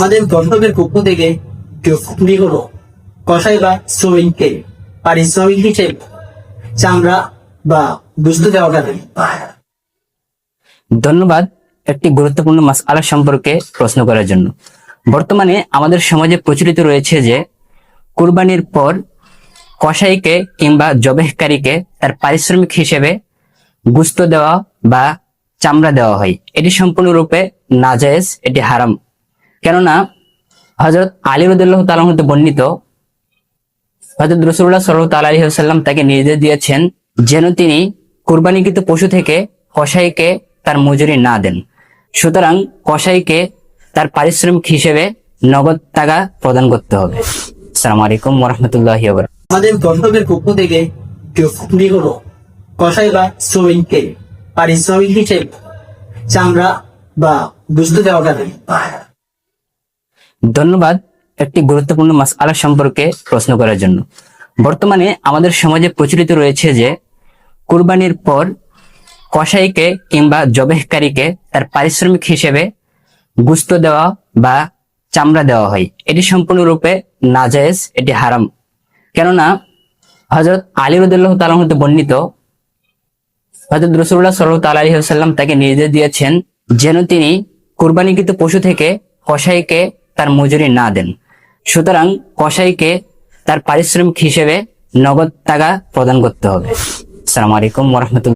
আমাদের গন্তব্যের পক্ষ থেকে কেউ হলো কসাই বা শ্রমিককে পারিশ্রমিক হিসেবে চামড়া বা বুঝতে দেওয়া যাবে। ধন্যবাদ একটি গুরুত্বপূর্ণ মাসআলা সম্পর্কে প্রশ্ন করার জন্য। বর্তমানে আমাদের সমাজে প্রচলিত রয়েছে যে কুরবানির পর কসাইকে কিংবা জবেহকারীকে তার পারিশ্রমিক হিসেবে গোশত দেওয়া বা চামড়া দেওয়া হয়। এটি সম্পূর্ণরূপে নাজায়েজ, এটি হারাম। কেননা হযরত আলী রাদিয়াল্লাহু তাআলা হতে বর্ণিত, হযরত রাসূলুল্লাহ সাল্লাল্লাহু আলাইহি ওয়াসাল্লাম তাকে নির্দেশ দিয়েছেন যেন তিনি কুরবানিকৃত পশু থেকে কসাইকে তার মজুরি না দেন। সুতরাং কসাইকে তার পারিশ্রমিক হিসেবে নগদ টাকা প্রদান করতে হবে। আসসালামু আলাইকুম ওয়া রাহমাতুল্লাহি ওয়া বারাকাতুহু। আমাদের গন্তব্যের পক্ষ থেকে কেউ হলো কসাই বা শ্রমিককে পারিশ্রমিক হিসেবে চামড়া বা বুঝতে দেওয়া যাবে। ধন্যবাদ একটি গুরুত্বপূর্ণ মাসআলা সম্পর্কে প্রশ্ন করার জন্য। বর্তমানে আমাদের সমাজে প্রচলিত রয়েছে যে কুরবানির পর কসাইকে কিংবা জবেহকারীকে তার পারিশ্রমিক হিসেবে গোশত দেওয়া বা চামড়া দেওয়া হয়। এটি সম্পূর্ণরূপে নাজায়েজ, এটি হারাম। কেননা হযরত আলী রাদিয়াল্লাহু তাআলা হতে বর্ণিত, হযরত রাসূলুল্লাহ সাল্লাল্লাহু আলাইহি ওয়াসাল্লাম তাকে নির্দেশ দিয়েছেন যেন তিনি কুরবানিকৃত পশু থেকে কসাইকে তার মজুরি না দেন। সুতরাং কসাইকে তার পারিশ্রমিক হিসেবে নগদ টাকা প্রদান করতে হবে। আসসালামু আলাইকুম ওয়া রাহমাতুল্লাহ।